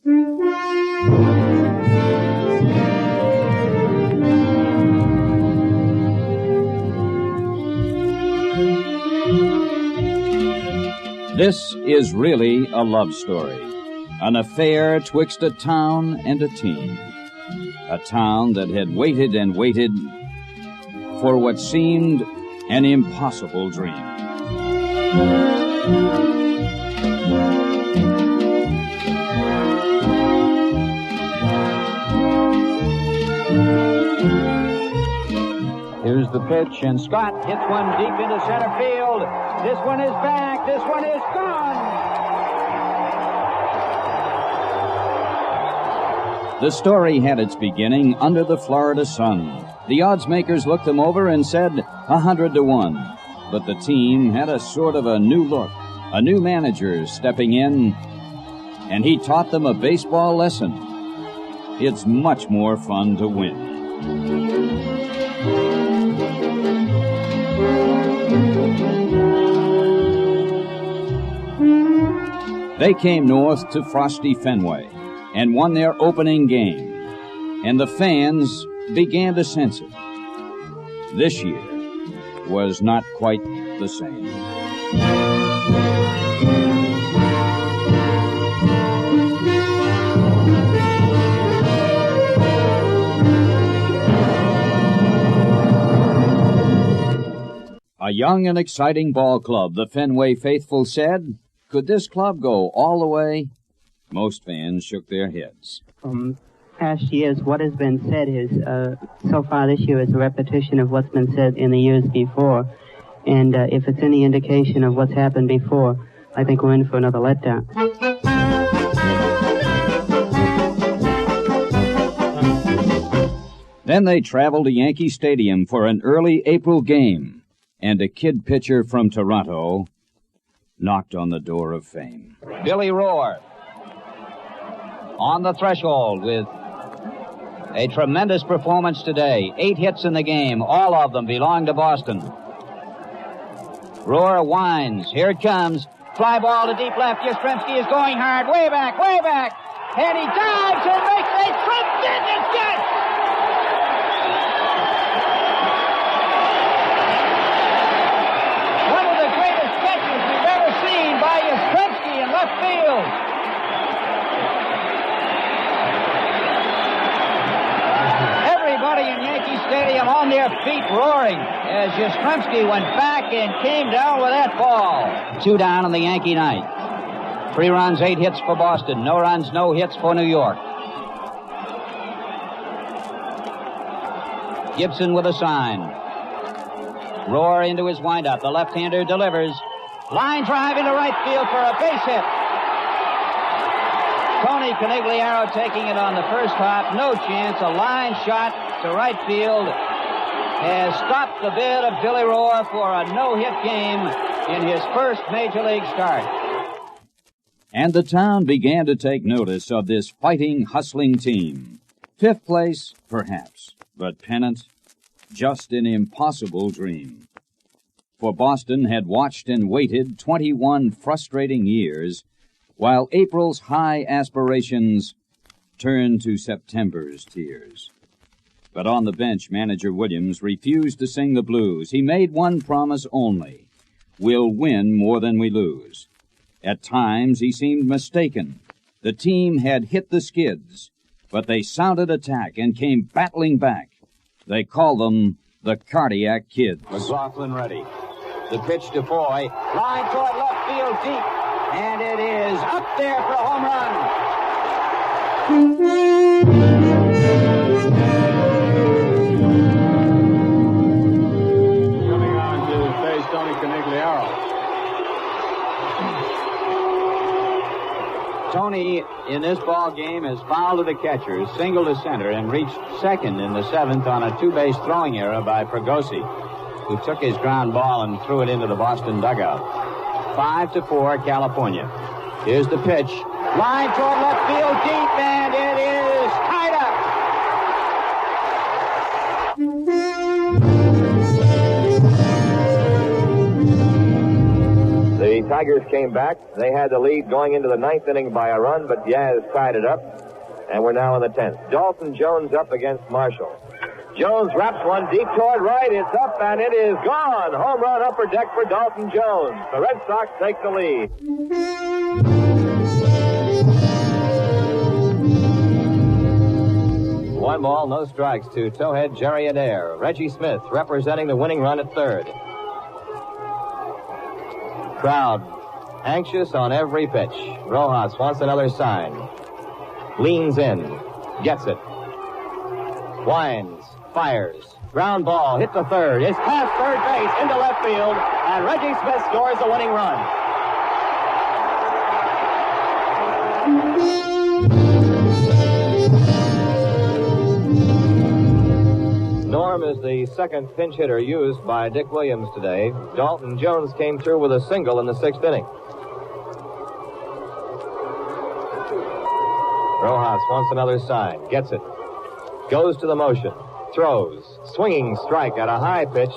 This is really a love story, an affair twixt a town and a team. A town that had waited and waited for what seemed an impossible dream. Here's the pitch, and Scott hits one deep into center field. This one is back. This one is gone. The story had its beginning under the Florida sun. The odds makers looked them over and said 100-1. But the team had a sort of a new look, a new manager stepping in, and he taught them a baseball lesson. It's much more fun to win. They came north to frosty Fenway and won their opening game, and the fans began to sense it. This year was not quite the same. A young and exciting ball club, the Fenway faithful said. Could this club go all the way? Most fans shook their heads. Past years, what has been said is, so far this year, is a repetition of what's been said in the years before. And if it's any indication of what's happened before, I think we're in for another letdown. Then they traveled to Yankee Stadium for an early April game, and a kid pitcher from Toronto knocked on the door of fame. Billy Rohr on the threshold with a tremendous performance today. 8 hits in the game. All of them belong to Boston. Rohr winds. Here it comes. Fly ball to deep left. Yastrzemski is going hard. Way back, way back. And he dives and makes a tremendous catch. One of the greatest catches we've ever seen by Yastrzemski in left field. Everybody in Yankee Stadium on their feet roaring as Yastrzemski went back and came down with that ball. 2 down in the Yankee ninth. 3 runs, 8 hits for Boston. No runs, no hits for New York. Gibson with a sign. Rohr into his windup. The left-hander delivers. Line drive into right field for a base hit. Tony Conigliaro taking it on the first hop. No chance. A line shot to right field has stopped the bid of Billy Rohr for a no-hit game in his first Major League start. And the town began to take notice of this fighting, hustling team. 5th place, perhaps, but pennant, just an impossible dream. For Boston had watched and waited 21 frustrating years, while April's high aspirations turned to September's tears. But on the bench, manager Williams refused to sing the blues. He made one promise only: we'll win more than we lose. At times, he seemed mistaken. The team had hit the skids, but they sounded attack and came battling back. They called them the Cardiac Kids. McLaughlin ready. The pitch to Foy. Line toward left field deep. And it is up there for a home run. Coming on to face Tony Conigliaro. Tony, in this ball game, has fouled to the catcher, singled to center, and reached second in the 7th on a 2-base throwing error by Fregosi, who took his ground ball and threw it into the Boston dugout. 5-4, California. Here's the pitch. Line toward left field deep, and it is tied up. The Tigers came back. They had the lead going into the ninth inning by a run, but Yaz tied it up. And we're now in the 10th. Dalton Jones up against Marshall. Jones wraps one deep toward right. It's up, and it is gone. Home run upper deck for Dalton Jones. The Red Sox take the lead. One ball, no strikes to towhead Jerry Adair. Reggie Smith representing the winning run at third. Crowd anxious on every pitch. Rojas wants another sign. Leans in. Gets it. Winds. Fires. Ground ball. Hit to third. It's past third base into left field. And Reggie Smith scores the winning run. Norm is the second pinch hitter used by Dick Williams today. Dalton Jones came through with a single in the sixth inning. Rojas wants another sign. Gets it. Goes to the motion. Throws. Swinging strike at a high pitch.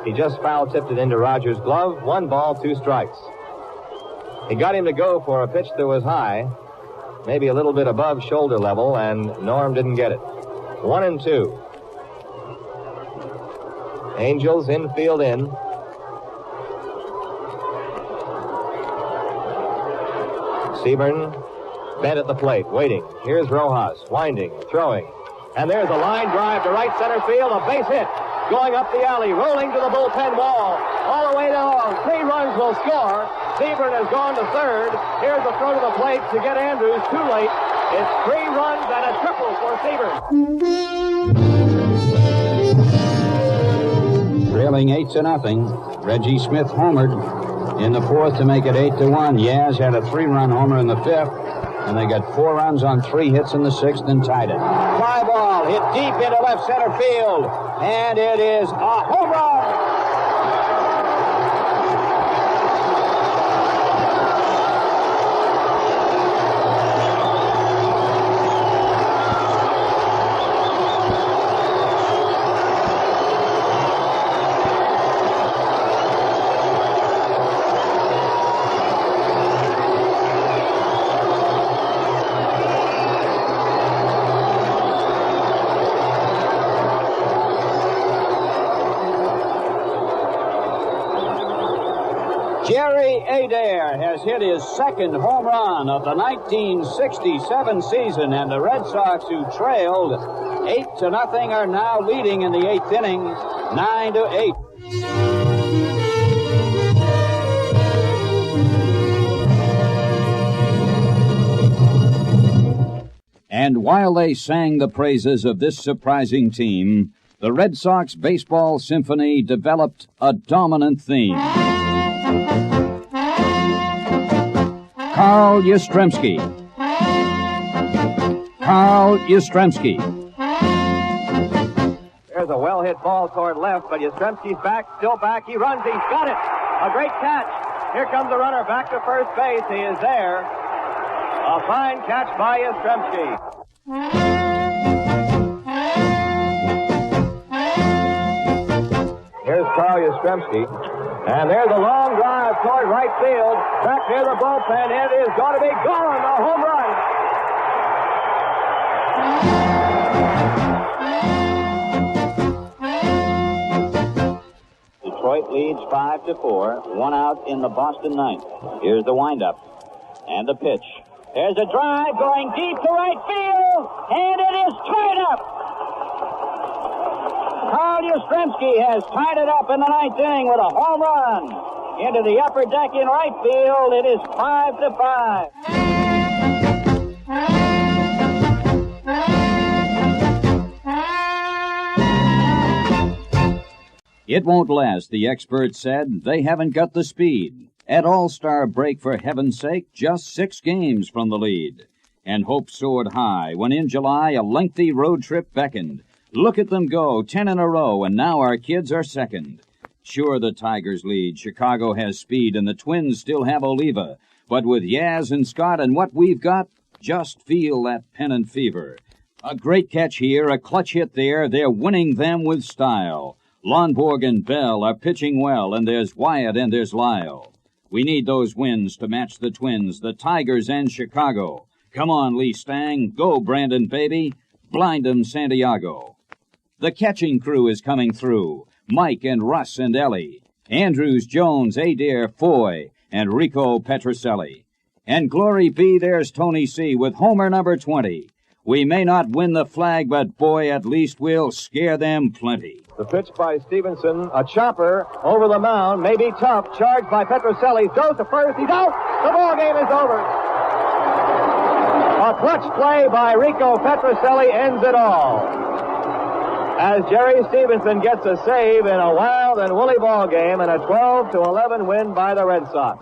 He just foul-tipped it into Rogers' glove. 1 ball, 2 strikes. He got him to go for a pitch that was high, maybe a little bit above shoulder level, and Norm didn't get it. 1-2. Angels infield in. Seaburn bent at the plate, waiting. Here's Rojas, winding, throwing. And there's a line drive to right center field, a base hit. Going up the alley, rolling to the bullpen wall. All the way down. 3 runs will score. Seaburn has gone to third. Here's a throw to the plate to get Andrews. Too late. It's 3 runs and a triple for Seaburn. Trailing 8-0. Reggie Smith homered in the 4th to make it 8-1. Yaz had a 3-run homer in the 5th. And they got 4 runs on 3 hits in the 6th and tied it. Fly ball hit deep into left center field. And it is a home run. Jerry Adair has hit his 2nd home run of the 1967 season, and the Red Sox, who trailed 8-0, are now leading in the 8th inning, 9-8. And while they sang the praises of this surprising team, the Red Sox Baseball Symphony developed a dominant theme. Carl Yastrzemski. Carl Yastrzemski. There's a well-hit ball toward left, but Yastrzemski's back, still back. He runs, he's got it. A great catch. Here comes the runner back to first base. He is there. A fine catch by Yastrzemski. Here's Carl Yastrzemski. And there's a long drive toward right field. Back near the bullpen. It is going to be gone. A home run. Detroit leads 5-4. 1 out in the Boston ninth. Here's the windup. And the pitch. There's a drive going deep to right field. And it is tied up. Carl Yastrzemski has tied it up in the 9th inning with a home run. Into the upper deck in right field. It is 5-5. It won't last, the experts said. They haven't got the speed. At All-Star break, for heaven's sake, just 6 games from the lead. And hope soared high when in July a lengthy road trip beckoned. Look at them go, 10 in a row, and now our kids are second. Sure, the Tigers lead. Chicago has speed, and the Twins still have Oliva. But with Yaz and Scott and what we've got, just feel that pennant fever. A great catch here, a clutch hit there. They're winning them with style. Lonborg and Bell are pitching well, and there's Wyatt and there's Lyle. We need those wins to match the Twins, the Tigers, and Chicago. Come on, Lee Stang. Go, Brandon, baby. Blind 'em, Santiago. The catching crew is coming through. Mike and Russ and Ellie. Andrews, Jones, Adair, Foy, and Rico Petrocelli. And glory be, there's Tony C. with homer number 20. We may not win the flag, but boy, at least we'll scare them plenty. The pitch by Stevenson, a chopper over the mound, may be tough, charged by Petrocelli, goes to first, he's out, the ball game is over. A clutch play by Rico Petrocelli ends it all. As Jerry Stevenson gets a save in a wild and woolly ball game and a 12-11 win by the Red Sox.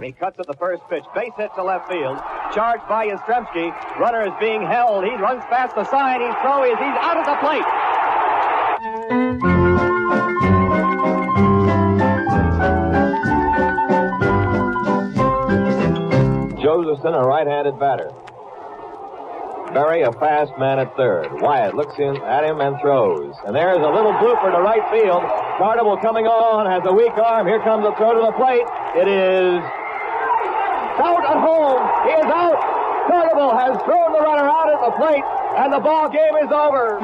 He cuts at the first pitch, base hit to left field, charged by Yastrzemski. Runner is being held. He runs past the sign. He's throwing. He's out at the plate. Josephson, a right-handed batter. Berry, a fast man at third. Wyatt looks in at him and throws. And there's a little blooper to right field. Carnival coming on, has a weak arm. Here comes the throw to the plate. It is out at home. He is out. Carnival has thrown the runner out at the plate, and the ball game is over.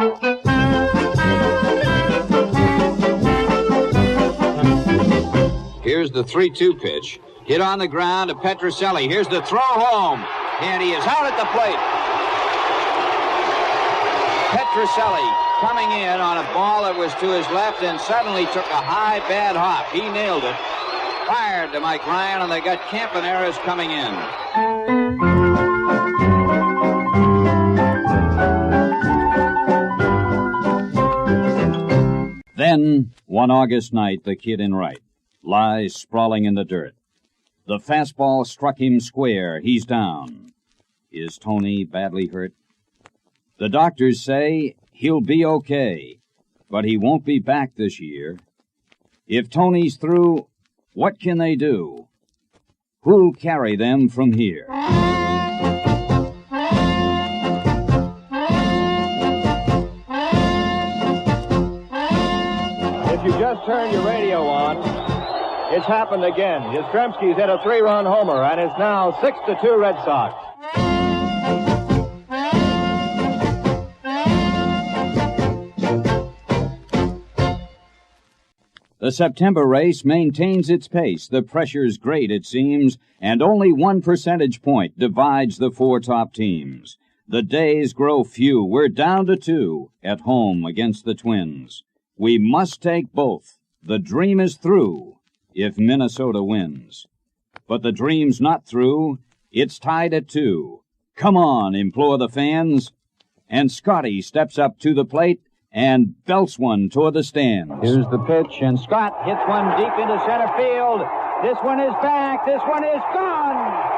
Here's the 3-2 pitch. Hit on the ground to Petrocelli. Here's the throw home, and he is out at the plate. Petrocelli coming in on a ball that was to his left and suddenly took a high, bad hop. He nailed it. Fired to Mike Ryan, and they got Campaneris coming in. Then, one August night, the kid in right lies sprawling in the dirt. The fastball struck him square. He's down. Is Tony badly hurt? The doctors say he'll be okay, but he won't be back this year. If Tony's through, what can they do? Who'll carry them from here? If you just turned your radio on, it's happened again. Yastrzemski's hit a 3-run homer, and it's now 6-2 Red Sox. The September race maintains its pace. The pressure's great, it seems, and only 1 percentage point divides the 4 top teams. The days grow few. We're down to 2 at home against the Twins. We must take both. The dream is through if Minnesota wins. But the dream's not through. It's tied at 2. Come on, implore the fans. And Scotty steps up to the plate and belts one toward the stands. Here's the pitch, and Scott hits one deep into center field. This one is back. This one is gone.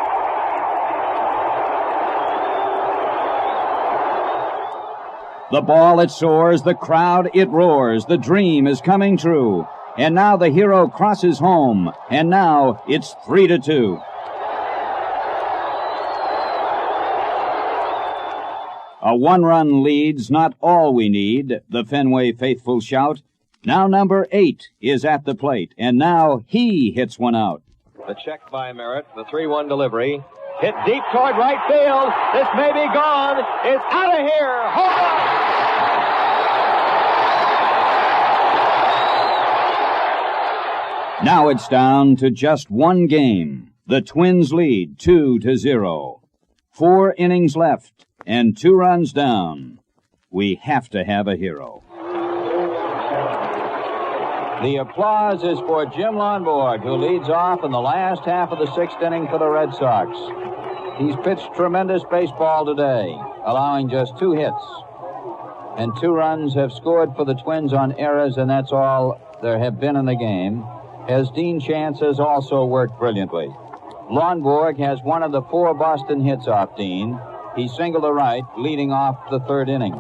The ball, it soars. The crowd, it roars. The dream is coming true. And now the hero crosses home. And now it's 3-2. A 1-run lead's not all we need, the Fenway faithful shout. Now number 8 is at the plate, and now he hits one out. The check by Merritt, the 3-1 delivery. Hit deep toward right field. This may be gone. It's out of here. Home run! Now it's down to just 1 game. The Twins lead 2-0. 4 innings left. And 2 runs down. We have to have a hero. The applause is for Jim Lonborg, who leads off in the last half of the 6th inning for the Red Sox. He's pitched tremendous baseball today, allowing just 2 hits. And 2 runs have scored for the Twins on errors, and that's all there have been in the game, as Dean Chance has also worked brilliantly. Lonborg has one of the 4 Boston hits off Dean. He singled to right, leading off the 3rd inning.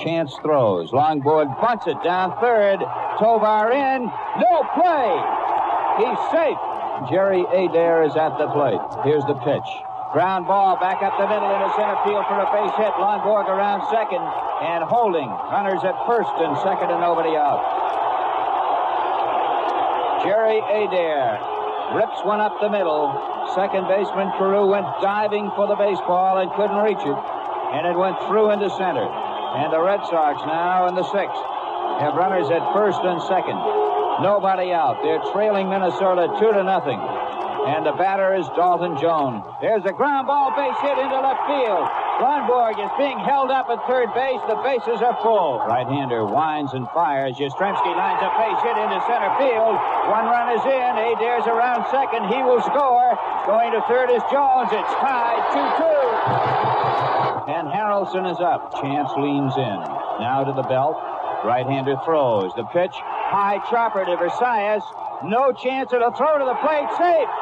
Chance throws. Lonborg bunts it down third. Tovar in. No play. He's safe. Jerry Adair is at the plate. Here's the pitch. Ground ball back up the middle into center field for a base hit. Lundborg around second and holding. Runners at first and second and nobody out. Jerry Adair rips one up the middle. Second baseman Carew went diving for the baseball and couldn't reach it. And it went through into center. And the Red Sox now in the sixth have runners at first and second. Nobody out. They're trailing Minnesota 2-0. And the batter is Dalton Jones. There's a ground ball base hit into left field. Lundborg is being held up at third base. The bases are full. Right-hander winds and fires. Yastrzemski lines a base hit into center field. One run is in. Adair's around second. He will score. Going to third is Jones. It's tied 2-2. And Harrelson is up. Chance leans in. Now to the belt. Right-hander throws. The pitch. High chopper to Versailles. No chance at a throw to the plate. Safe.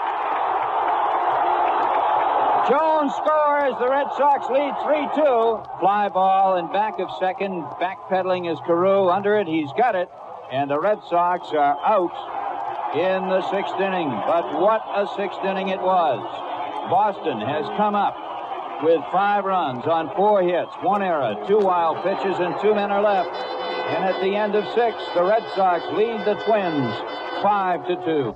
Jones scores. The Red Sox lead 3-2. Fly ball in back of second. Backpedaling is Carew. Under it. He's got it. And the Red Sox are out in the sixth inning. But what a sixth inning it was. Boston has come up with 5 runs on 4 hits, 1 error, 2 wild pitches, and 2 men are left. And at the end of 6, the Red Sox lead the Twins 5-2.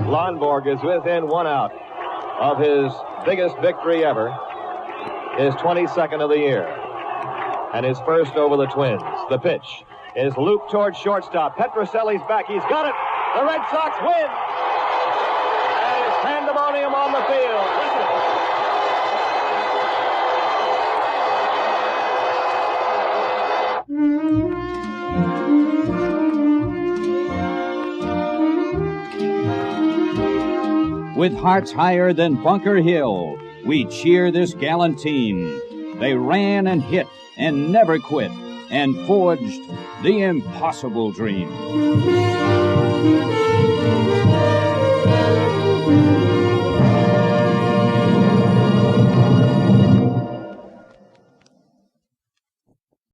Lundborg is within 1 out of his biggest victory ever, his 22nd of the year, and his first over the Twins. The pitch is looped towards shortstop. Petrocelli's back. He's got it. The Red Sox win. And it's pandemonium on the field. With hearts higher than Bunker Hill, we cheer this gallant team. They ran and hit and never quit and forged the impossible dream.